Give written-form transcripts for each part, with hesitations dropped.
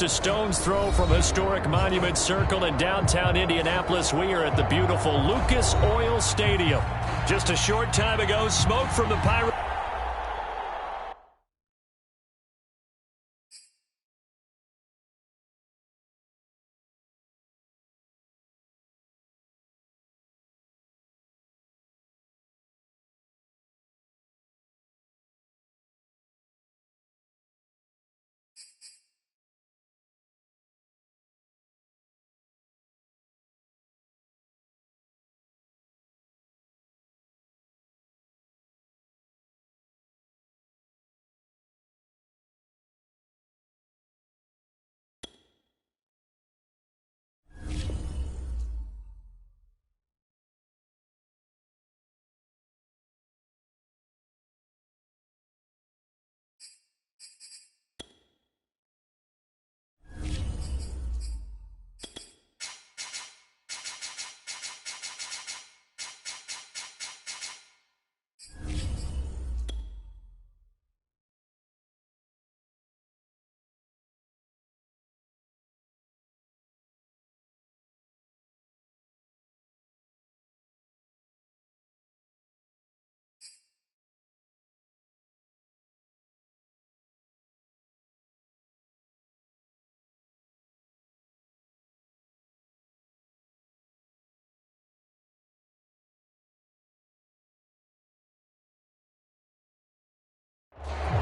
Just a stone's throw from historic Monument Circle in downtown Indianapolis. We are at the beautiful Lucas Oil Stadium. Just a short time ago, smoke from the Pirates.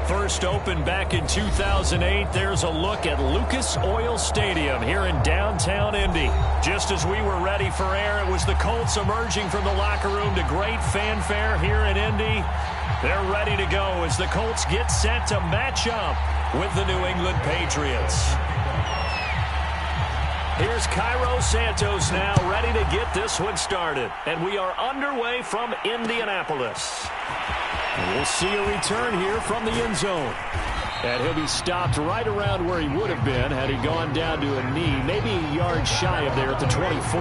First opened back in 2008. There's a look at Lucas Oil Stadium here in downtown Indy. Just as we were ready for air, it was the Colts emerging from the locker room to great fanfare here in Indy. They're ready to go as the Colts get set to match up with the New England Patriots. Here's Cairo Santos now ready to get this one started. And we are underway from Indianapolis. We'll see a return here from the end zone. And he'll be stopped right around where he would have been had he gone down to a knee, maybe a yard shy of there at the 24.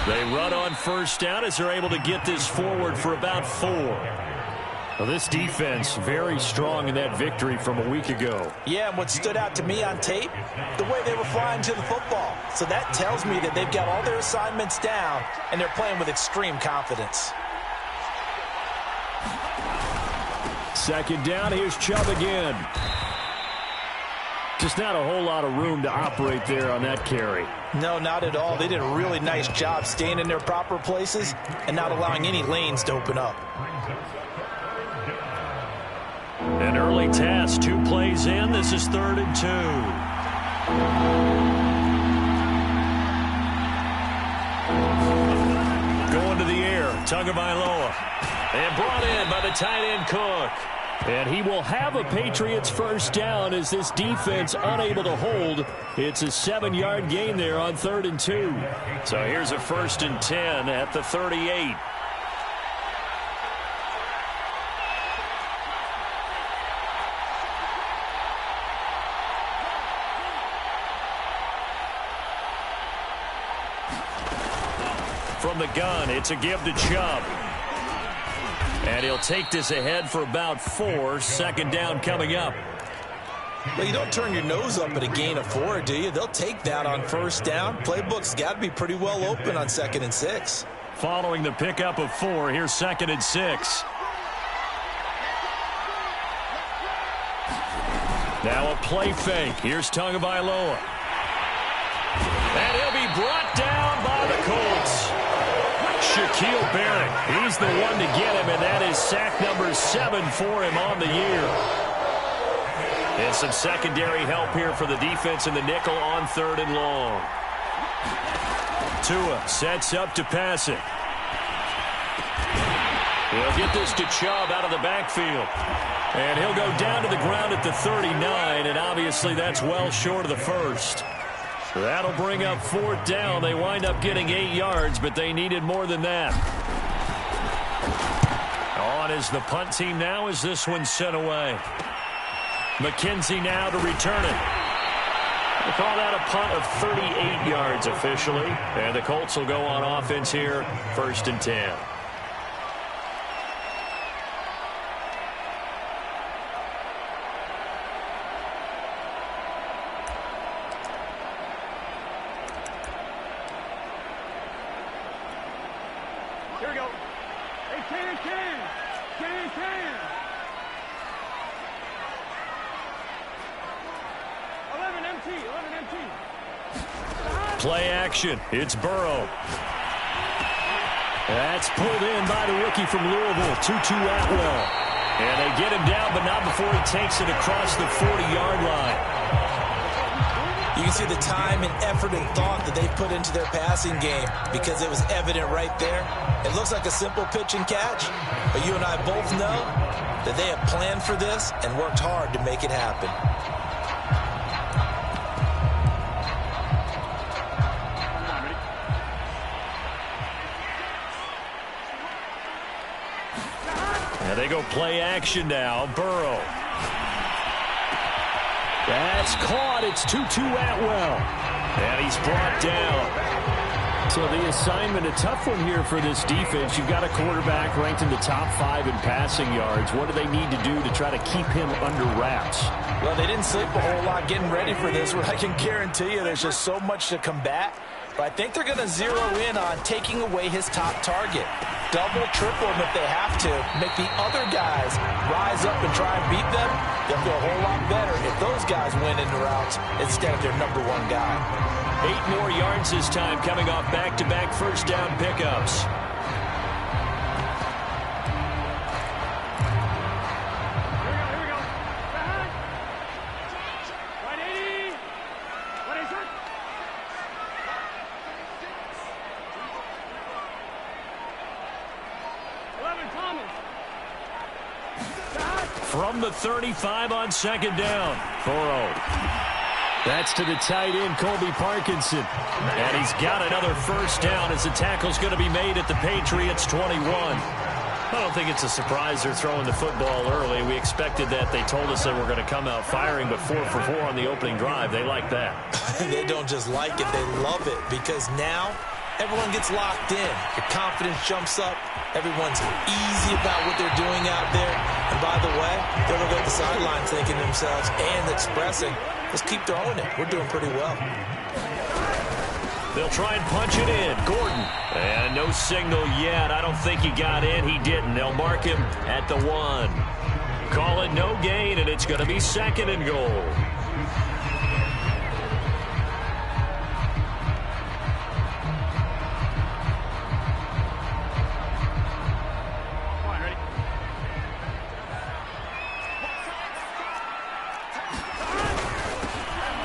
They run on first down as they're able to get this forward for about 4. Well, this defense very strong in that victory from a week ago. Yeah, and what stood out to me on tape, the way they were flying to the football. So that tells me that they've got all their assignments down, and they're playing with extreme confidence. Second down, here's Chubb again. Just not a whole lot of room to operate there on that carry. No, not at all. They did a really nice job staying in their proper places and not allowing any lanes to open up. An early task, 2 plays in. This is 3rd and 2. Going to the air, Tagovailoa. And brought in by the tight end Cook. And he will have a Patriots first down as this defense unable to hold. It's a 7-yard gain there on 3rd and 2. So here's a 1st and 10 at the 38. From the gun, it's a give to Chubb. And he'll take this ahead for about 4. Second down coming up. Well, you don't turn your nose up at a gain of 4, do you? They'll take that on first down. Playbook's got to be pretty well open on 2nd and 6. Following the pickup of 4, here's 2nd and 6. Now a play fake. Here's Tagovailoa. And he'll be brought down by the Colts. Shaquille Barrett, he's the one to get him, and that is sack number 7 for him on the year. And some secondary help here for the defense in the nickel on 3rd and long. Tua sets up to pass it. He'll get this to Chubb out of the backfield. And he'll go down to the ground at the 39, and obviously that's well short of the first. That'll bring up 4th down. They wind up getting 8 yards, but they needed more than that. Oh, on is the punt team now as this one's sent away. McKenzie now to return it. They call that a punt of 38 yards officially. And the Colts will go on offense here, 1st and 10. Here we go. Hey, can. 11 MT. Play action. It's Burrow. That's pulled in by the rookie from Louisville, Tutu Atwell. And they get him down, but not before he takes it across the 40-yard line. You can see the time and effort and thought that they put into their passing game because it was evident right there. It looks like a simple pitch and catch, but you and I both know that they have planned for this and worked hard to make it happen. And they go play action now. Burrow. That's caught. It's Tutu Atwell. And he's brought down. So the assignment, a tough one here for this defense. You've got a quarterback ranked in the top 5 in passing yards. What do they need to do to try to keep him under wraps? Well, they didn't sleep a whole lot getting ready for this, but I can guarantee you there's just so much to combat. But I think they're going to zero in on taking away his top target. Double, triple him if they have to. Make the other guys rise up and try and beat them. They'll feel a whole lot better if those guys win in the routes instead of their number 1 guy. 8 more yards this time coming off back-to-back first down pickups. Here we go. Back. Right 80. What is it? Thomas. From the 35 on 2nd down. Burrow. That's to the tight end, Colby Parkinson. And he's got another first down as the tackle's going to be made at the Patriots 21. I don't think it's a surprise they're throwing the football early. We expected that. They told us they were going to come out firing, but 4 for 4 on the opening drive. They like that. They don't just like it, they love it, because now everyone gets locked in. Your confidence jumps up. Everyone's easy about what they're doing out there. And by the way, they'll look at the sideline thinking to themselves and expressing, let's keep throwing it. We're doing pretty well. They'll try and punch it in. Gordon. And no signal yet. I don't think he got in. He didn't. They'll mark him at the 1. Call it no gain, and it's going to be 2nd and goal.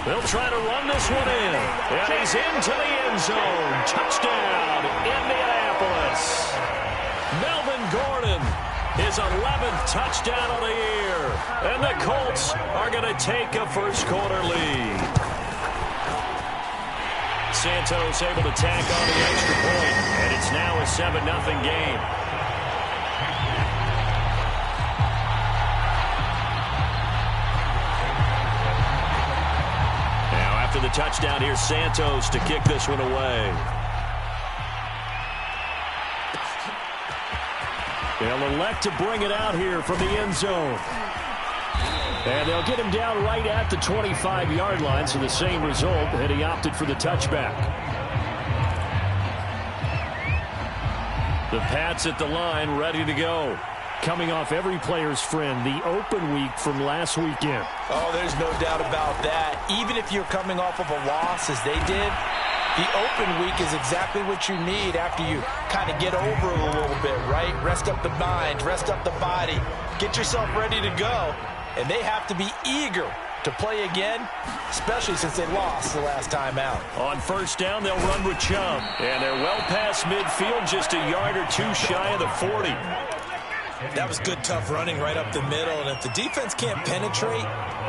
They'll try to run this one in. And he's into the end zone. Touchdown, Indianapolis. Melvin Gordon, his 11th touchdown of the year. And the Colts are going to take a first-quarter lead. Santos able to tack on the extra point. And it's now a 7-0 game. After the touchdown, here's Santos to kick this one away. They'll elect to bring it out here from the end zone. And they'll get him down right at the 25-yard line, so the same result, and he opted for the touchback. The Pats at the line, ready to go. Coming off every player's friend, the open week from last weekend. Oh, there's no doubt about that. Even if you're coming off of a loss, as they did, the open week is exactly what you need after you kind of get over it a little bit, right? Rest up the mind, rest up the body, get yourself ready to go. And they have to be eager to play again, especially since they lost the last time out. On first down, they'll run with Chubb. And they're well past midfield, just a yard or two shy of the 40. That was good, tough running right up the middle. And if the defense can't penetrate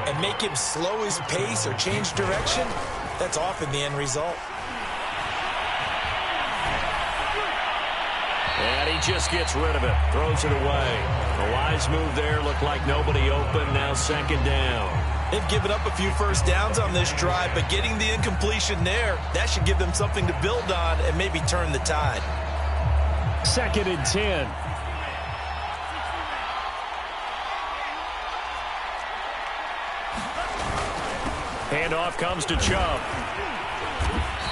and make him slow his pace or change direction, that's often the end result. And he just gets rid of it. Throws it away. A wise move there. Looked like nobody open. Now second down. They've given up a few first downs on this drive, but getting the incompletion there, that should give them something to build on and maybe turn the tide. 2nd and 10. Handoff comes to Chubb.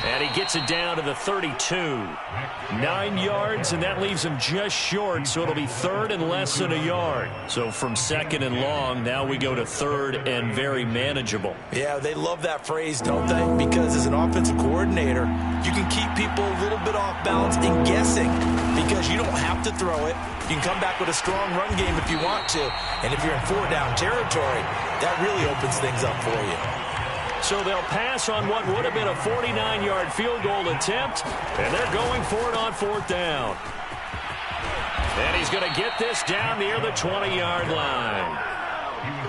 And he gets it down to the 32. 9 yards, and that leaves him just short, so it'll be 3rd and less than a yard. So from 2nd and long, now we go to 3rd and very manageable. Yeah, they love that phrase, don't they? Because as an offensive coordinator, you can keep people a little bit off balance and guessing because you don't have to throw it. You can come back with a strong run game if you want to. And if you're in 4-down territory, that really opens things up for you. So they'll pass on what would have been a 49-yard field goal attempt, and they're going for it on 4th down. And he's going to get this down near the 20-yard line.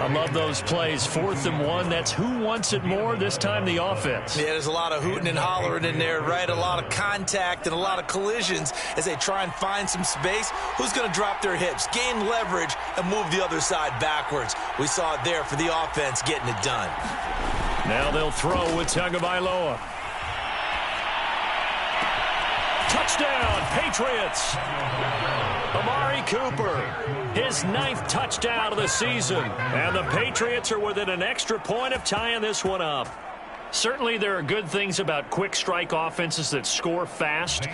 I love those plays. 4th and 1, that's who wants it more, this time the offense. Yeah, there's a lot of hooting and hollering in there, right? A lot of contact and a lot of collisions as they try and find some space. Who's going to drop their hips, gain leverage, and move the other side backwards? We saw it there for the offense getting it done. Now they'll throw with Tagovailoa. Touchdown, Patriots. Amari Cooper, his 9th touchdown of the season. And the Patriots are within an extra point of tying this one up. Certainly there are good things about quick strike offenses that score fast,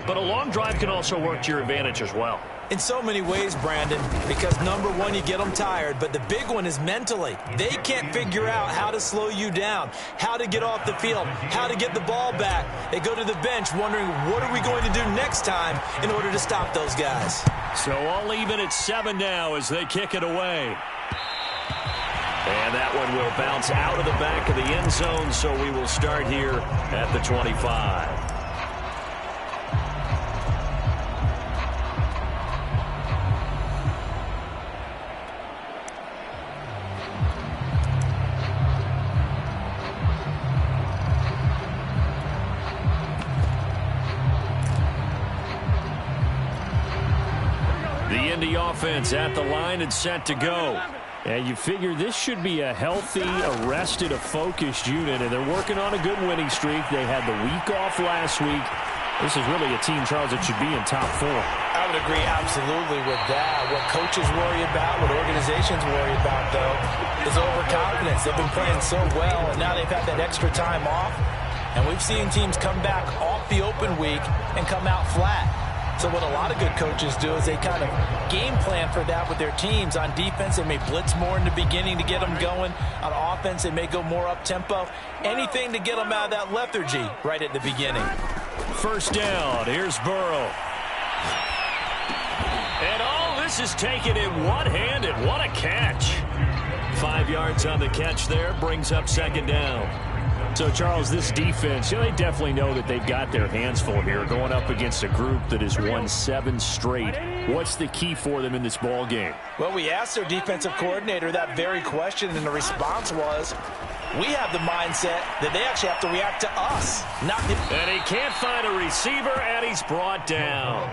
but a long drive can also work to your advantage as well. In so many ways, Brandon, because number one, you get them tired, but the big one is mentally. They can't figure out how to slow you down, how to get off the field, how to get the ball back. They go to the bench wondering, what are we going to do next time in order to stop those guys? So all even at 7 now as they kick it away. And that one will bounce out of the back of the end zone, so we will start here at the 25. The Indy offense at the line and set to go. And you figure this should be a healthy, arrested, a focused unit, and they're working on a good winning streak. They had the week off last week. This is really a team, Charles, that should be in top 4. I would agree absolutely with that. What coaches worry about, what organizations worry about, though, is overconfidence. They've been playing so well, and now they've had that extra time off. And we've seen teams come back off the open week and come out flat. So what a lot of good coaches do is they kind of game plan for that with their teams. On defense, they may blitz more in the beginning to get them going. On offense, they may go more up-tempo. Anything to get them out of that lethargy right at the beginning. 1st down. Here's Burrow. And all this is taken in one-handed. What a catch. 5 yards on the catch there. Brings up 2nd down. So, Charles, this defense, they definitely know that they've got their hands full here going up against a group that has won 7 straight. What's the key for them in this ball game? Well, we asked their defensive coordinator that very question, and the response was, we have the mindset that they actually have to react to us. And he can't find a receiver, and he's brought down.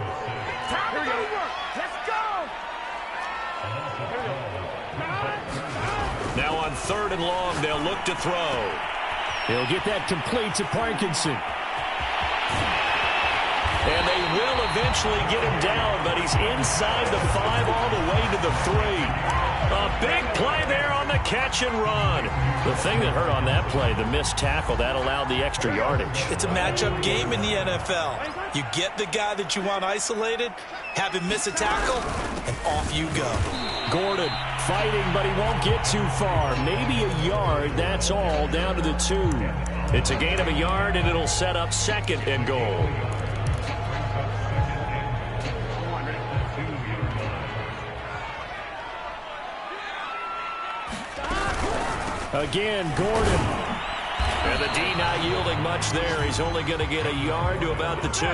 Here we go. Let's go. Now on 3rd and long, they'll look to throw. He'll get that complete to Parkinson. And they will eventually get him down, but he's inside the 5 all the way to the 3. A big play there on the catch and run. The thing that hurt on that play, the missed tackle, that allowed the extra yardage. It's a matchup game in the NFL. You get the guy that you want isolated, have him miss a tackle, and off you go. Gordon fighting, but he won't get too far. Maybe a yard, that's all, down to the 2. It's a gain of a yard, and it'll set up 2nd and goal. Again, Gordon. And the D not yielding much there. He's only going to get a yard to about the 2.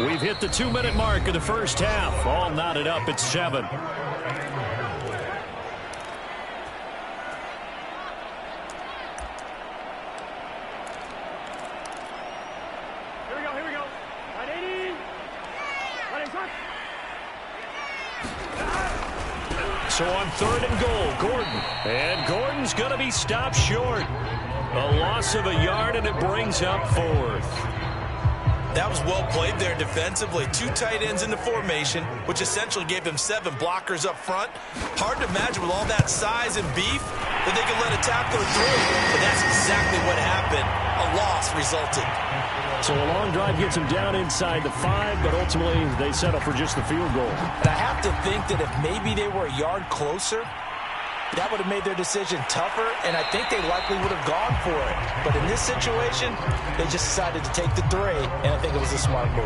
We've hit the 2-minute mark of the first half. All knotted up at 7. Here we go. Right, So on 3rd and goal, Gordon. And Gordon's going to be stopped short. A loss of a yard, and it brings up 4th. That was well played there defensively. 2 tight ends in the formation, which essentially gave him 7 blockers up front. Hard to imagine with all that size and beef that they could let a tackler through. But that's exactly what happened. A loss resulted. So a long drive gets him down inside the 5, but ultimately they settle for just the field goal. And I have to think that if maybe they were a yard closer, that would have made their decision tougher, and I think they likely would have gone for it. But in this situation, they just decided to take the 3, and I think it was a smart move.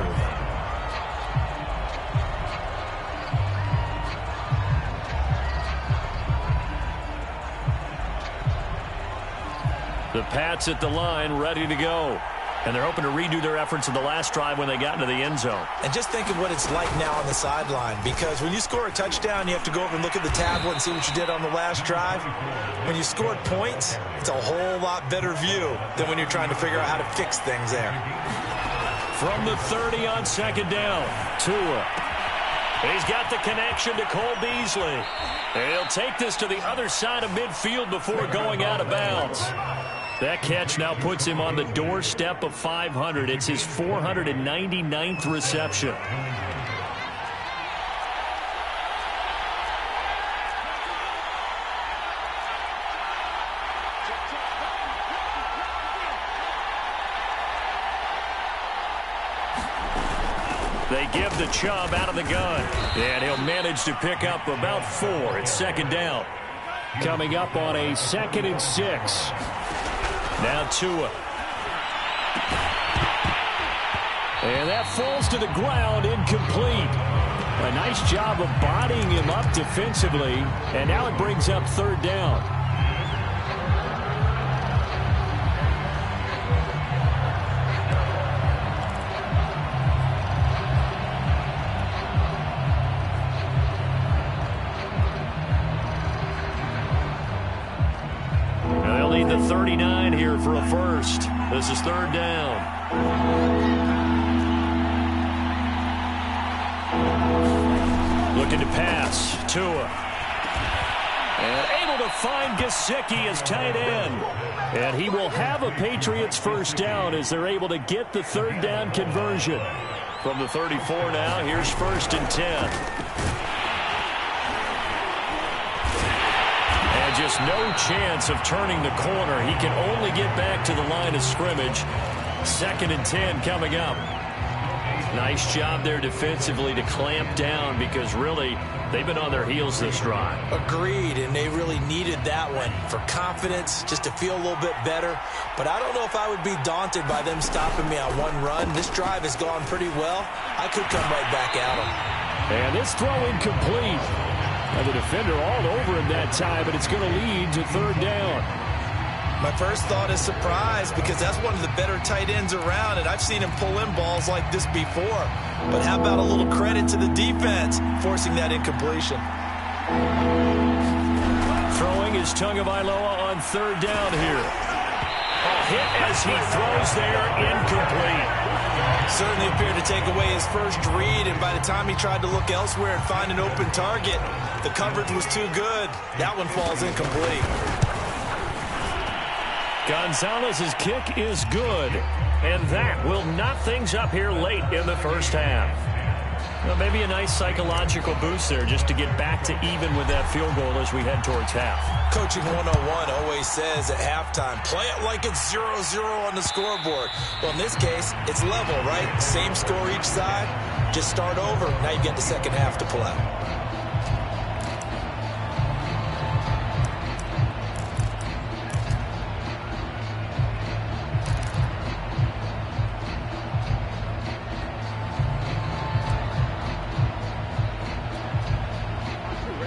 The Pats at the line, ready to go. And they're hoping to redo their efforts in the last drive when they got into the end zone. And just think of what it's like now on the sideline, because when you score a touchdown, you have to go over and look at the tablet and see what you did on the last drive. When you scored points, it's a whole lot better view than when you're trying to figure out how to fix things there. From the 30 on 2nd down, Tua. He's got the connection to Cole Beasley. And he'll take this to the other side of midfield before going out of bounds. That catch now puts him on the doorstep of 500. It's his 499th reception. They give the Chubb out of the gun. And he'll manage to pick up about 4. It's 2nd down. Coming up on a 2nd and 6. Now Tua. And that falls to the ground, incomplete. A nice job of bodying him up defensively. And now it brings up 3rd down. The 39 here for a first. This is 3rd down. Looking to pass. Tua. And able to find Gesicki as tight end. And he will have a Patriots first down as they're able to get the 3rd down conversion. From the 34 now, here's 1st and 10. Just no chance of turning the corner. He can only get back to the line of scrimmage. 2nd and 10 coming up. Nice job there defensively to clamp down, because really they've been on their heels this drive. Agreed, and they really needed that one for confidence, just to feel a little bit better. But I don't know if I would be daunted by them stopping me on one run. This drive has gone pretty well. I could come right back at them. And this throw incomplete. And the defender all over him that time, but it's going to lead to 3rd down. My first thought is surprise, because that's one of the better tight ends around, and I've seen him pull in balls like this before. But how about a little credit to the defense forcing that incompletion? Throwing is Tagovailoa on 3rd down here. A hit as he throws there, incomplete. Certainly appeared to take away his first read, and by the time he tried to look elsewhere and find an open target, the coverage was too good. That one falls incomplete. Gonzalez's kick is good, and that will knot things up here late in the first half. Well, maybe a nice psychological boost there just to get back to even with that field goal as we head towards half. Coaching 101 always says at halftime, play it like it's 0-0 on the scoreboard. Well, in this case, it's level, right? Same score each side. Just start over. Now you get the second half to play.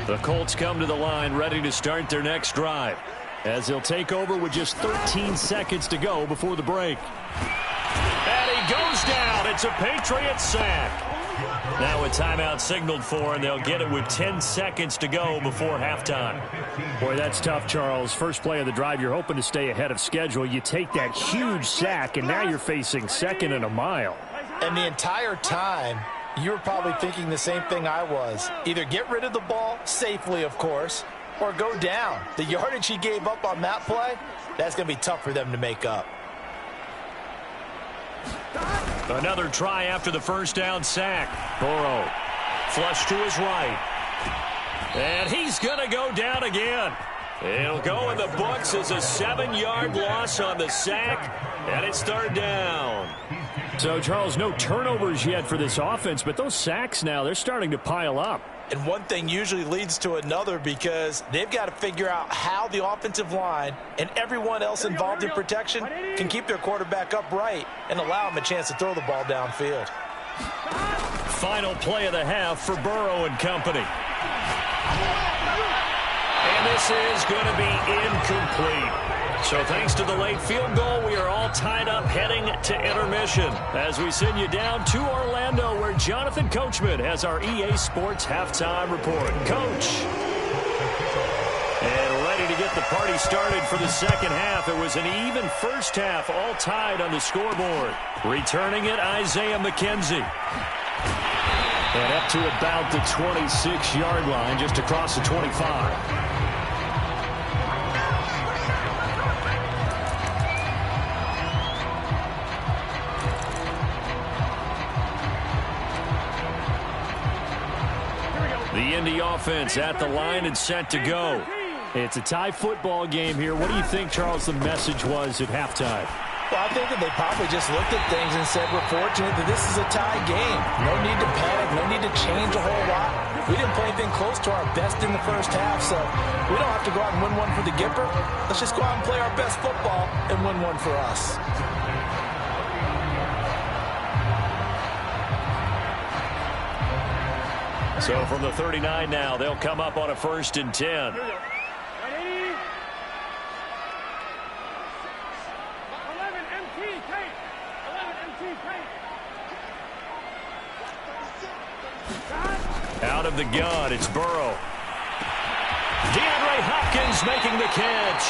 The Colts come to the line ready to start their next drive, as they'll take over with just 13 seconds to go before the break. And he goes down. It's a Patriots sack. Now a timeout signaled for, and they'll get it with 10 seconds to go before halftime. Boy, that's tough, Charles. First play of the drive, you're hoping to stay ahead of schedule. You take that huge sack, and now you're facing 2nd and a mile. And the entire time, You were probably thinking the same thing I was. Either get rid of the ball, safely of course, or go down. The yardage he gave up on that play, that's going to be tough for them to make up. Another try after the first down sack. Burrow flush to his right. And he's going to go down again. It'll go in the books as a 7-yard loss on the sack, and it's third down. So, Charles, no turnovers yet for this offense, but those sacks now, they're starting to pile up. And one thing usually leads to another because they've got to figure out how the offensive line and everyone else involved in protection can keep their quarterback upright and allow him a chance to throw the ball downfield. Final play of the half for Burrow and company. And this is going to be incomplete. So thanks to the late field goal, we are all tied up heading to intermission as we send you down to Orlando where Jonathan Coachman has our EA Sports halftime report. Coach. And ready to get the party started for the second half. It was an even first half, all tied on the scoreboard. Returning it, Isaiah McKenzie. And up to about the 26-yard line, just across the 25. The Indy offense at the line and set to go. It's a tie football game here. What do you think, Charles, the message was at halftime? Well, I think that they probably just looked at things and said, we're fortunate that this is a tie game. No need to panic, no need to change a whole lot. We didn't play anything close to our best in the first half, so we don't have to go out and win one for the Gipper. Let's just go out and play our best football and win one for us. So from the 39 now, they'll come up on a 1st and 10. Out of the gun, it's Burrow. DeAndre Hopkins making the catch.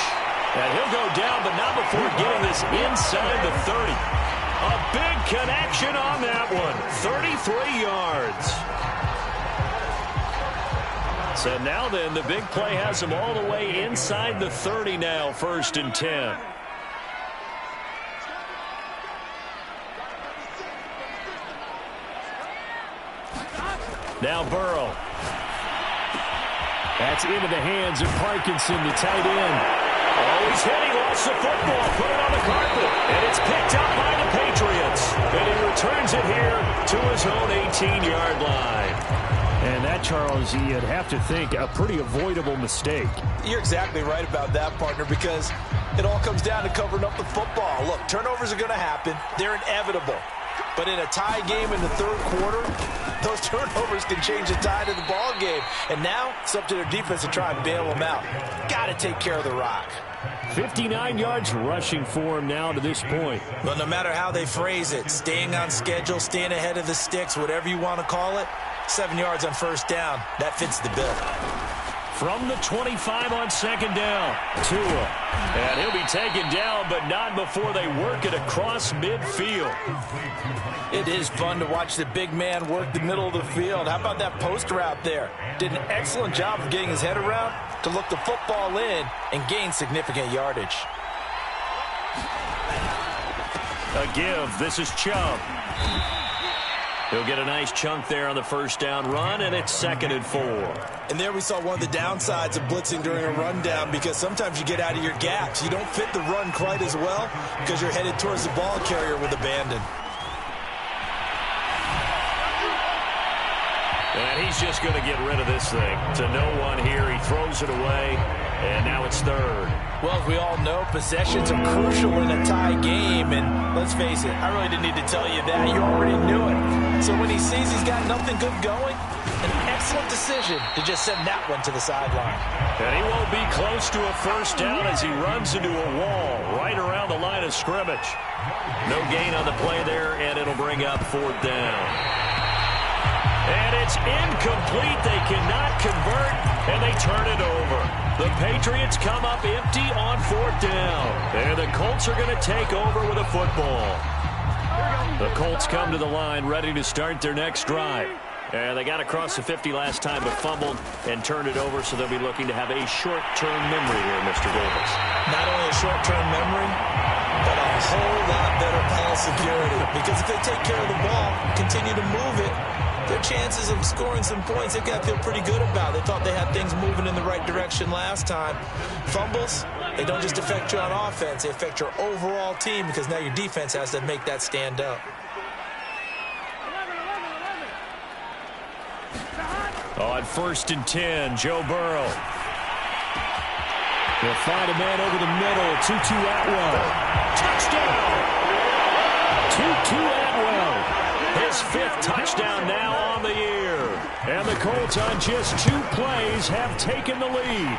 And he'll go down, but not before getting this inside the 30. A big connection on that one. 33 yards. So now then, the big play has him all the way inside the 30 now, 1st and 10. Now Burrow. That's into the hands of Parkinson, the tight end. Oh, he's hit. He lost the football. Put it on the carpet. And it's picked up by the Patriots. And he returns it here to his own 18-yard line. And that, Charles, you'd have to think a pretty avoidable mistake. You're exactly right about that, partner, because it all comes down to covering up the football. Look, turnovers are going to happen. They're inevitable. But in a tie game in the third quarter, those turnovers can change the tide of the ball game. And now it's up to their defense to try and bail them out. Got to take care of the rock. 59 yards rushing for him now to this point. But no matter how they phrase it, staying on schedule, staying ahead of the sticks, whatever you want to call it, 7 yards on 1st down, that fits the bill. From the 25 on 2nd down, Tua. And he'll be taken down, but not before they work it across midfield. It is fun to watch the big man work the middle of the field. How about that post route there? Did an excellent job of getting his head around to look the football in and gain significant yardage. A give. This is Chubb. He'll get a nice chunk there on the 1st down run, and it's 2nd and 4. And there we saw one of the downsides of blitzing during a rundown, because sometimes you get out of your gaps. You don't fit the run quite as well because you're headed towards the ball carrier with abandon. And he's just going to get rid of this thing. To no one here. He throws it away, and now it's 3rd. Well, as we all know, possessions are crucial in a tie game. And let's face it, I really didn't need to tell you that. You already knew it. So when he sees he's got nothing good going, an excellent decision to just send that one to the sideline. And he won't be close to a 1st down as he runs into a wall right around the line of scrimmage. No gain on the play there, and it'll bring up 4th down. And it's incomplete. They cannot convert, and they turn it over. The Patriots come up empty on 4th down. And the Colts are going to take over with a football. The Colts come to the line ready to start their next drive. And they got across the 50 last time but fumbled and turned it over, so they'll be looking to have a short-term memory here, Mr. Davis. Not only a short-term memory, but a whole lot better ball security. Because if they take care of the ball, continue to move it, their chances of scoring some points, they've got to feel pretty good about. They thought they had things moving in the right direction last time. Fumbles, they don't just affect you on offense, they affect your overall team because now your defense has to make that stand up. On 1st and 10, Joe Burrow. He'll find a man over the middle. Tutu Atwell. Touchdown! Tutu Atwell. His 5th touchdown now on the year. And the Colts on just 2 plays have taken the lead.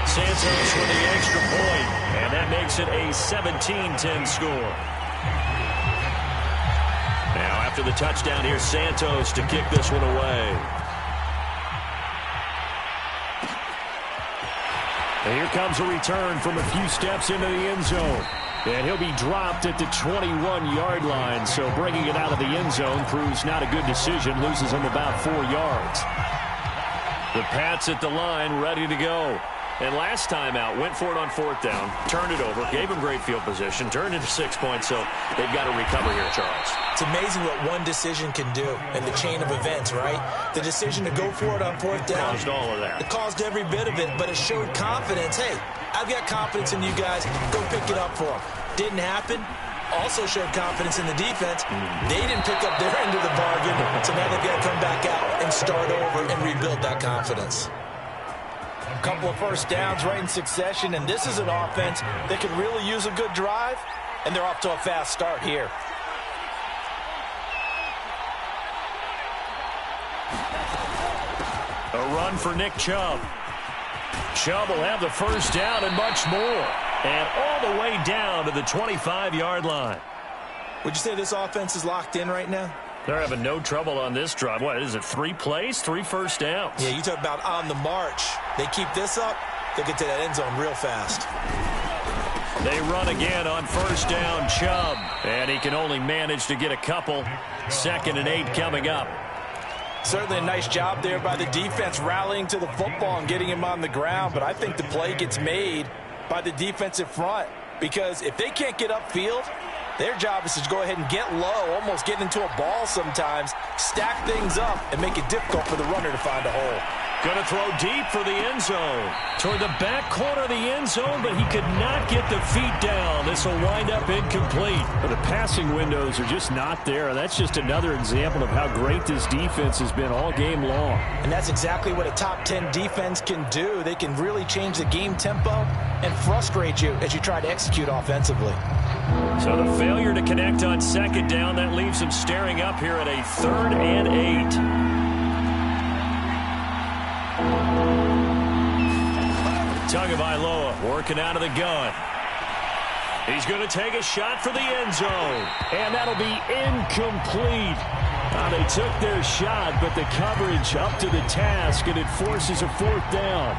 Santos with the extra point, and that makes it a 17-10 score. Now after the touchdown, here's Santos to kick this one away. And here comes a return from a few steps into the end zone. And he'll be dropped at the 21-yard line. So bringing it out of the end zone proves not a good decision. Loses him about 4 yards. The Pats at the line ready to go. And last time out, went for it on 4th down, turned it over, gave him great field position, turned into 6 points, so they've got to recover here, Charles. It's amazing what one decision can do in the chain of events, right? The decision to go for it on 4th down. Caused all of that. It caused every bit of it, but it showed confidence. Hey, I've got confidence in you guys. Go pick it up for them. Didn't happen. Also showed confidence in the defense. They didn't pick up their end of the bargain, so now they've got to come back out and start over and rebuild that confidence. A couple of first downs right in succession, and this is an offense that could really use a good drive, and they're off to a fast start here. A run for Nick Chubb. Chubb will have the first down and much more. And all the way down to the 25-yard line. Would you say this offense is locked in right now? They're having no trouble on this drive. What is it, 3 plays, 3 first downs? Yeah, you talk about on the march. They keep this up, they'll get to that end zone real fast. They run again on 1st down, Chubb. And he can only manage to get a couple. 2nd and 8 coming up. Certainly a nice job there by the defense rallying to the football and getting him on the ground. But I think the play gets made by the defensive front. Because if they can't get upfield, their job is to go ahead and get low, almost get into a ball sometimes, stack things up, and make it difficult for the runner to find a hole. Going to throw deep for the end zone. Toward the back corner of the end zone, but he could not get the feet down. This will wind up incomplete. But the passing windows are just not there. That's just another example of how great this defense has been all game long. And that's exactly what a top 10 defense can do. They can really change the game tempo and frustrate you as you try to execute offensively. So the failure to connect on 2nd down, that leaves him staring up here at a 3rd and 8. Tagovailoa working out of the gun. He's going to take a shot for the end zone. And that'll be incomplete. They took their shot, but the coverage up to the task, and it forces a 4th down.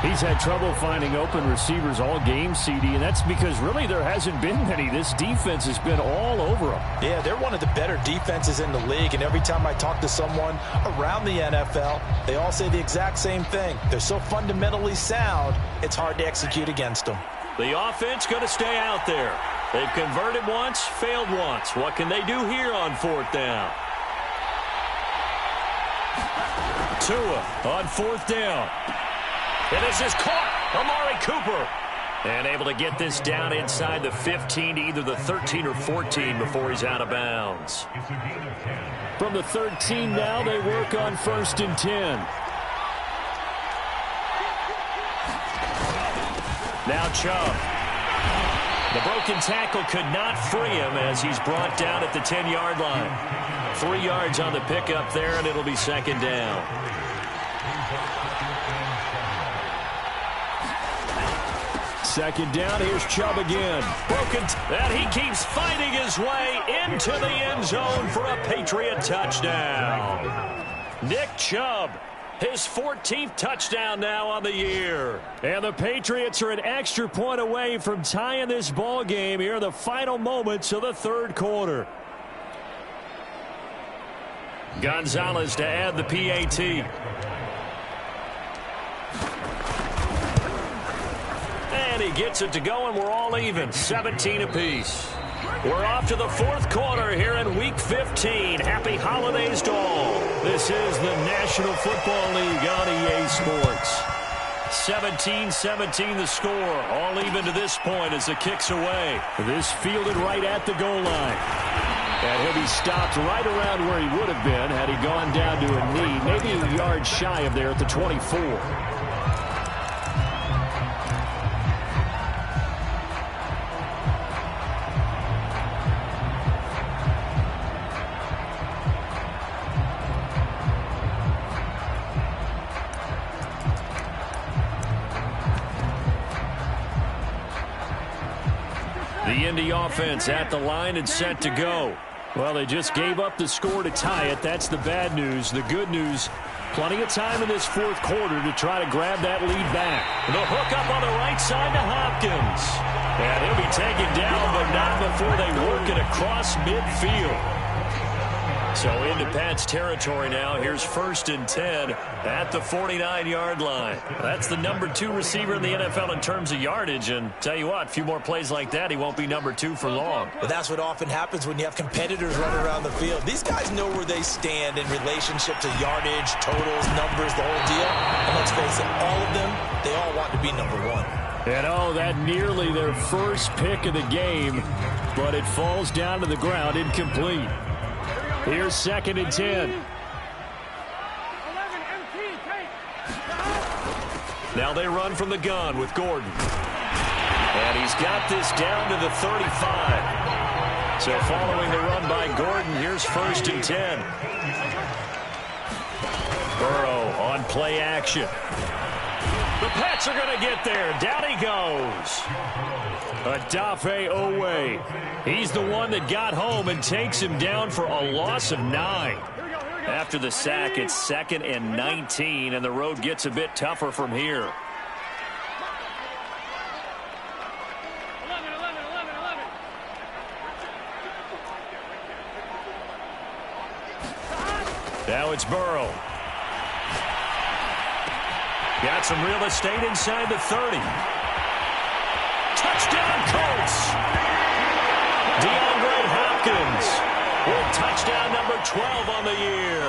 He's had trouble finding open receivers all game, CD, and that's because really there hasn't been many. This defense has been all over them. Yeah, they're one of the better defenses in the league, and every time I talk to someone around the NFL, they all say the exact same thing. They're so fundamentally sound, it's hard to execute against them. The offense going to stay out there. They've converted once, failed once. What can they do here on 4th down? Tua on 4th down. And this is caught. Amari Cooper. And able to get this down inside the 15 to either the 13 or 14 before he's out of bounds. From the 13 now, they work on 1st and 10. Now Chubb. The broken tackle could not free him as he's brought down at the 10-yard line. 3 yards on the pickup there, and it'll be 2nd down. Second down, here's Chubb again. Broken, and he keeps fighting his way into the end zone for a Patriot touchdown. Nick Chubb His 14th touchdown now on the year. And the Patriots are an extra point away from tying this ball game here in the final moments of the third quarter. Gonzalez to add the PAT. And he gets it to go, and we're all even, 17 apiece. We're off to the fourth quarter here in Week 15. Happy holidays to all. This is the National Football League on EA Sports. 17-17 the score. All even to this point as the kick's away. This fielded right at the goal line. And he'll be stopped right around where he would have been had he gone down to a knee, maybe a yard shy of there at the 24. The Indy offense at the line and set to go. Well, they just gave up the score to tie it. That's the bad news. The good news, plenty of time in this fourth quarter to try to grab that lead back. The hook up on the right side to Hopkins. And he'll be taken down, but not before they work it across midfield. So into Pat's territory now. Here's 1st and 10 at the 49-yard line. That's the number 2 receiver in the NFL in terms of yardage. And tell you what, a few more plays like that, he won't be number 2 for long. But that's what often happens when you have competitors running around the field. These guys know where they stand in relationship to yardage, totals, numbers, the whole deal. And let's face it, all of them, they all want to be number 1. And oh, that nearly their first pick of the game, but it falls down to the ground incomplete. Here's 2nd and 10. Now they run from the gun with Gordon. And he's got this down to the 35. So following the run by Gordon, here's 1st and 10. Burrow on play action. The Pats are going to get there. Down he goes. Odafe Owe. He's the one that got home and takes him down for a loss of 9. After the sack, it's 2nd and 19, and the road gets a bit tougher from here. Now it's Burrow. Got some real estate inside the 30. Touchdown, Colts. DeAndre Hopkins with touchdown number 12 on the year.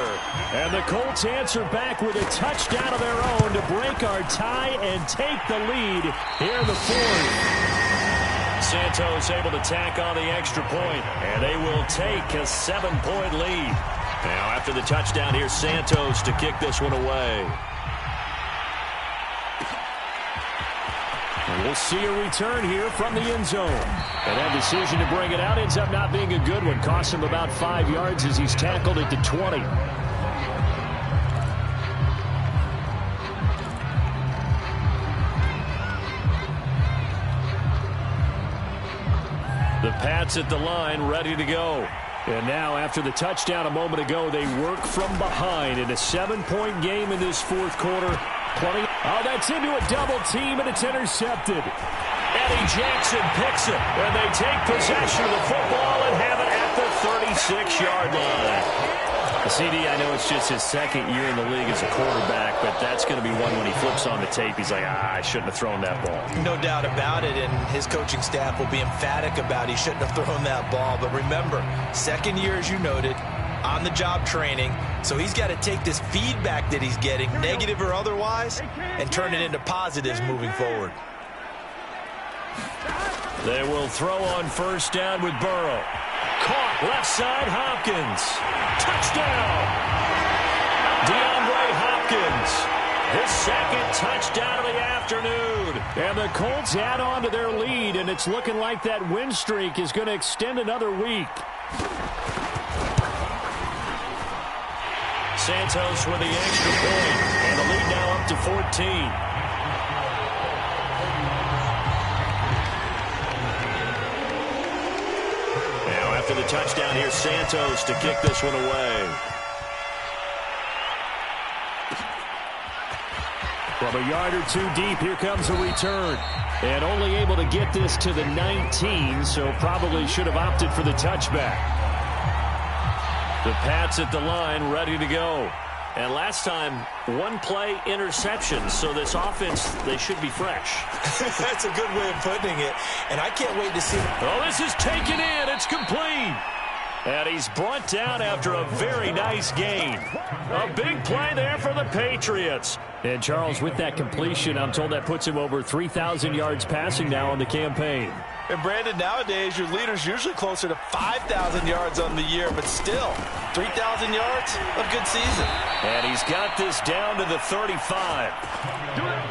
And the Colts answer back with a touchdown of their own to break our tie and take the lead here in the fourth. Santos able to tack on the extra point, and they will take a 7-point lead. Now after the touchdown, here's Santos to kick this one away. We'll see a return here from the end zone. And that decision to bring it out ends up not being a good one. Costs him about 5 yards as he's tackled at the 20. The Pats at the line ready to go. And now after the touchdown a moment ago, they work from behind in a 7-point game in this fourth quarter. Oh, that's into a double team, and it's intercepted. Eddie Jackson picks it, and they take possession of the football and have it at the 36-yard line. CD, I know it's just his 2nd year in the league as a quarterback, but that's going to be one when he flips on the tape. He's like, I shouldn't have thrown that ball. No doubt about it, and his coaching staff will be emphatic about he shouldn't have thrown that ball. But remember, 2nd year, as you noted, on-the-job training, so he's got to take this feedback that he's getting, negative or otherwise, and turn it into positives moving forward. They will throw on 1st down with Burrow. Caught left side, Hopkins. Touchdown! DeAndre Hopkins. His 2nd touchdown of the afternoon. And the Colts add on to their lead, and it's looking like that win streak is going to extend another week. Santos with the extra point, and the lead now up to 14. Now after the touchdown, here's Santos to kick this one away. From a yard or two deep, here comes a return. And only able to get this to the 19, so probably should have opted for the touchback. The Pats at the line, ready to go. And last time, one play interception, so this offense, they should be fresh. That's a good way of putting it, and I can't wait to see. Oh, this is taken in. It's complete. And he's brought down after a very nice gain. A big play there for the Patriots. And, Charles, with that completion, I'm told that puts him over 3,000 yards passing now on the campaign. And, Brandon, nowadays your leader's usually closer to 5,000 yards on the year, but still, 3,000 yards, a good season. And he's got this down to the 35.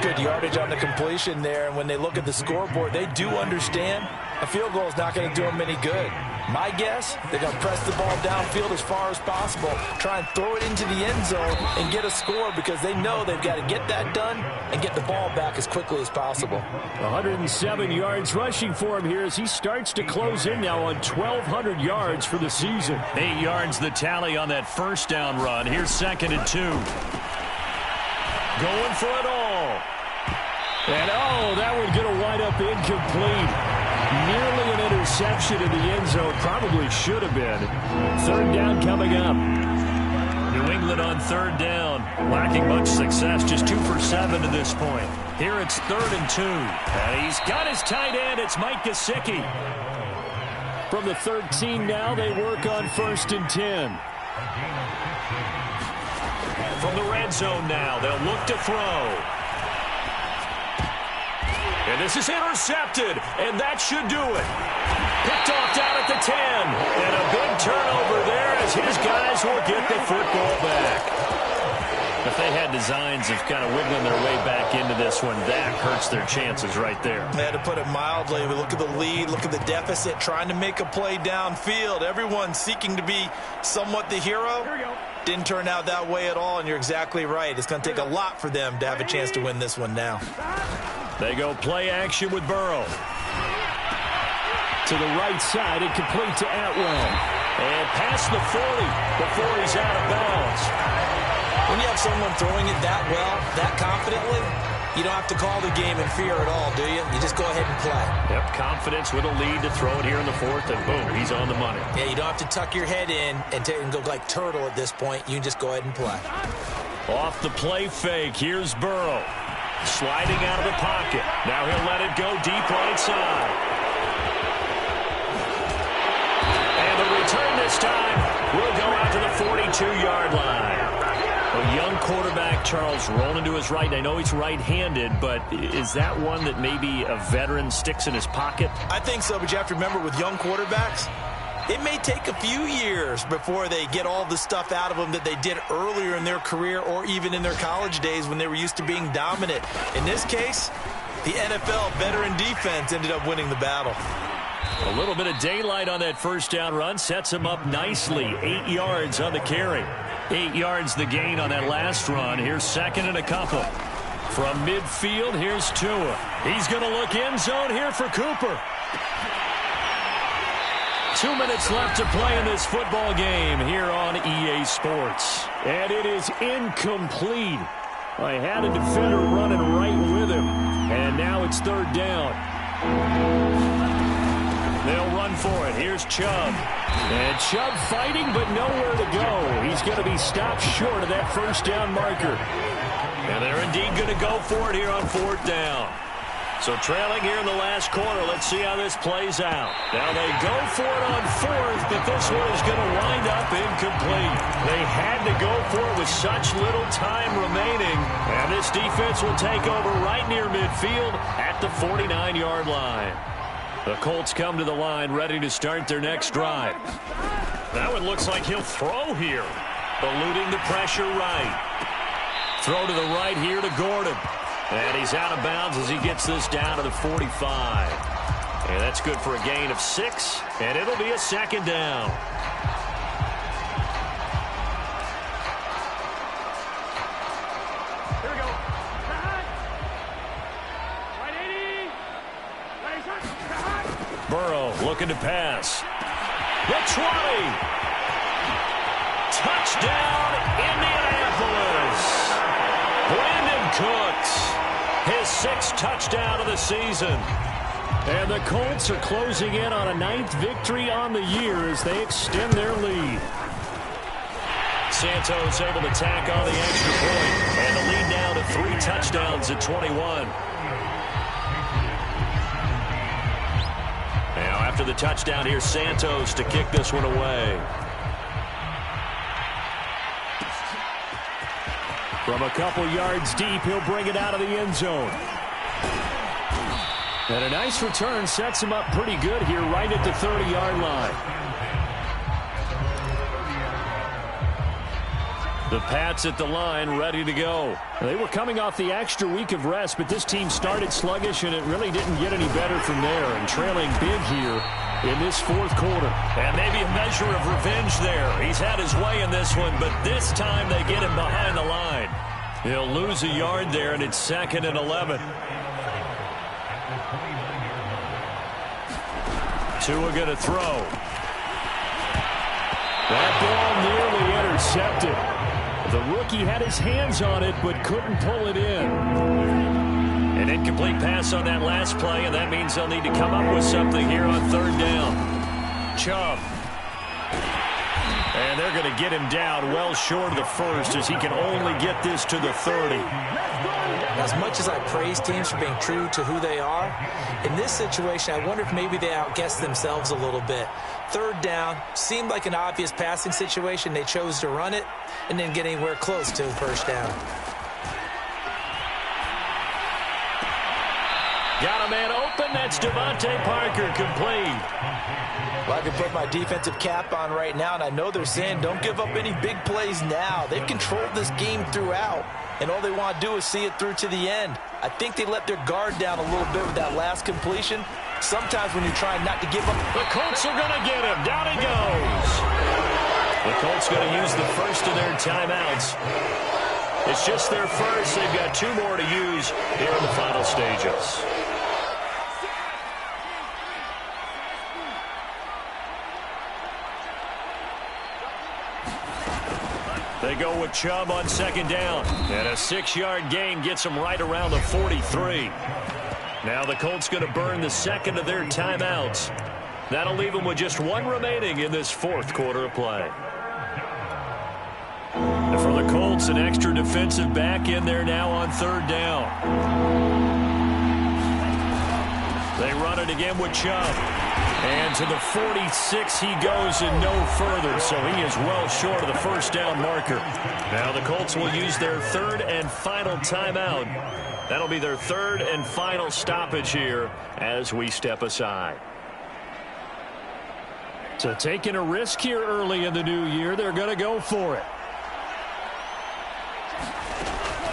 Good yardage on the completion there, and when they look at the scoreboard, they do understand a field goal is not going to do them any good. My guess, they're going to press the ball downfield as far as possible, try and throw it into the end zone and get a score because they know they've got to get that done and get the ball back as quickly as possible. 107 yards rushing for him here as he starts to close in now on 1,200 yards for the season. 8 yards the tally on that first down run. Here's 2nd and 2. Going for it all. And, oh, that one's going to wind up incomplete. Nearly an interception in the end zone. Probably should have been. 3rd down coming up. New England on 3rd down. Lacking much success. Just 2 for 7 to this point. Here it's 3rd and 2. And he's got his tight end. It's Mike Gesicki. From the 13 now, they work on 1st and 10. From the red zone now, they'll look to throw. And this is intercepted, and that should do it. Picked off down at the 10. And a big turnover there as his guys will get the football back. If they had designs of kind of wiggling their way back into this one, that hurts their chances right there. They had to put it mildly. We look at the lead, look at the deficit, trying to make a play downfield. Everyone seeking to be somewhat the hero. Didn't turn out that way at all, and you're exactly right. It's going to take a lot for them to have a chance to win this one now. They go play action with Burrow. To the right side and complete to Atwell. And past the 40 before he's out of bounds. When you have someone throwing it that well, that confidently, you don't have to call the game in fear at all, do you? You just go ahead and play. Yep, confidence with a lead to throw it here in the 4th, and boom, he's on the money. Yeah, you don't have to tuck your head in and go like turtle at this point. You can just go ahead and play. Off the play fake, here's Burrow. Sliding out of the pocket. Now he'll let it go deep right side. And the return this time will go out to the 42-yard line. A young quarterback, Charles, rolling to his right. I know he's right-handed, but is that one that maybe a veteran sticks in his pocket? I think so, but you have to remember with young quarterbacks, it may take a few years before they get all the stuff out of them that they did earlier in their career or even in their college days when they were used to being dominant. In this case, the NFL veteran defense ended up winning the battle. A little bit of daylight on that first down run sets him up nicely. 8 yards on the carry. 8 yards the gain on that last run. Here's 2nd and a couple. From midfield, here's Tua. He's going to look end zone here for Cooper. 2 minutes left to play in this football game here on EA Sports. And it is incomplete. I had a defender running right with him. And now it's 3rd down. They'll run for it. Here's Chubb. And Chubb fighting, but nowhere to go. He's going to be stopped short of that first down marker. And they're indeed going to go for it here on 4th down. So trailing here in the last quarter. Let's see how this plays out. Now they go for it on 4th, but this one is going to wind up incomplete. They had to go for it with such little time remaining. And this defense will take over right near midfield at the 49-yard line. The Colts come to the line ready to start their next drive. That one looks like he'll throw here. Eluding the pressure right. Throw to the right here to Gordon. And he's out of bounds as he gets this down to the 45. And that's good for a gain of 6. And it'll be a 2nd down. Here we go. Right 80. Burrow looking to pass. The 20. Touchdown, Indianapolis. Brandon cooked. His 6th touchdown of the season. And the Colts are closing in on a 9th victory on the year as they extend their lead. Santos able to tack on the extra point. And the lead now to 3 touchdowns at 21. Now after the touchdown, here's Santos to kick this one away. From a couple yards deep, he'll bring it out of the end zone. And a nice return sets him up pretty good here right at the 30-yard line. The Pats at the line, ready to go. They were coming off the extra week of rest, but this team started sluggish, and it really didn't get any better from there. And trailing big here in this 4th quarter. And maybe a measure of revenge there. He's had his way in this one, but this time they get him behind the line. He'll lose a yard there, and it's 2nd and 11. Tua going to throw. That ball nearly intercepted. The rookie had his hands on it, but couldn't pull it in. An incomplete pass on that last play, and that means they'll need to come up with something here on 3rd down. Chubb. And they're going to get him down well short of the 1st as he can only get this to the 30. As much as I praise teams for being true to who they are, in this situation, I wonder if maybe they outguessed themselves a little bit. 3rd down seemed like an obvious passing situation. They chose to run it and didn't get anywhere close to 1st down. Got a man open. That's Devontae Parker, complete. Well, I can put my defensive cap on right now, and I know they're saying don't give up any big plays now. They've controlled this game throughout, and all they want to do is see it through to the end. I think they let their guard down a little bit with that last completion. Sometimes when you're trying not to give up. The Colts are going to get him. Down he goes. The Colts going to use the first of their timeouts. It's just their first. They've got 2 more to use here in the final stages. They go with Chubb on 2nd down. And a 6-yard gain gets them right around the 43. Now the Colts going to burn the 2nd of their timeouts. That'll leave them with just 1 remaining in this 4th quarter of play. And for the Colts, an extra defensive back in there now on 3rd down. They run it again with Chubb. And to the 46 he goes and no further, so he is well short of the 1st down marker. Now the Colts will use their 3rd and final timeout. That'll be their 3rd and final stoppage here as we step aside. So taking a risk here early in the new year, they're going to go for it.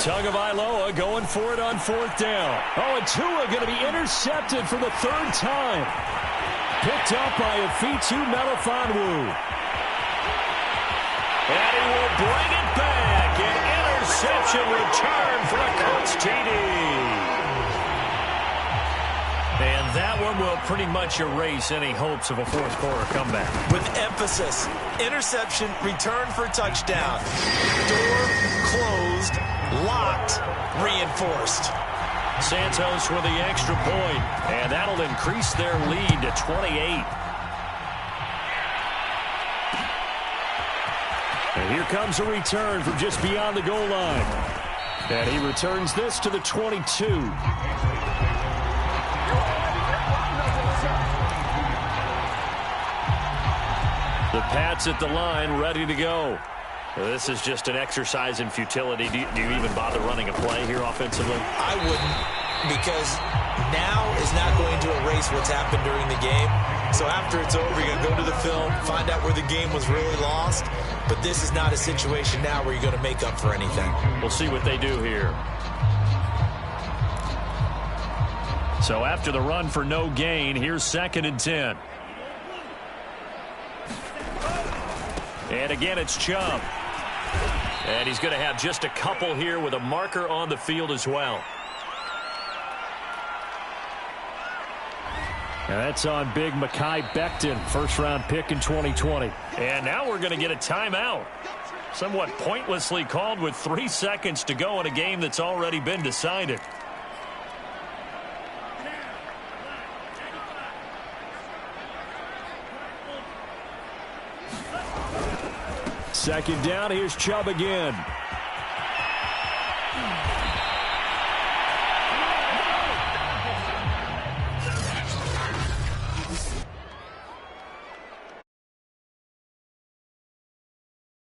Tagovailoa going for it on 4th down. Oh, and Tua going to be intercepted for the 3rd time. Picked up by Afitu Melifonwu. And he will bring it back. An interception return for the Colts TD. And that one will pretty much erase any hopes of a 4th quarter comeback. With emphasis, interception, return for touchdown. Door closed, locked, reinforced. Santos with the extra point, and that'll increase their lead to 28. And here comes a return from just beyond the goal line. And he returns this to the 22. The Pats at the line, ready to go. This is just an exercise in futility. Do you even bother running a play here offensively? I wouldn't, because now is not going to erase what's happened during the game. So after it's over, you're going to go to the film, find out where the game was really lost. But this is not a situation now where you're going to make up for anything. We'll see what they do here. So after the run for no gain, here's 2nd and 10. And again, it's Chubb. And he's going to have just a couple here with a marker on the field as well. And that's on big Mekhi Becton, 1st-round pick in 2020. And now we're going to get a timeout. Somewhat pointlessly called with 3 seconds to go in a game that's already been decided. Second down, here's Chubb again.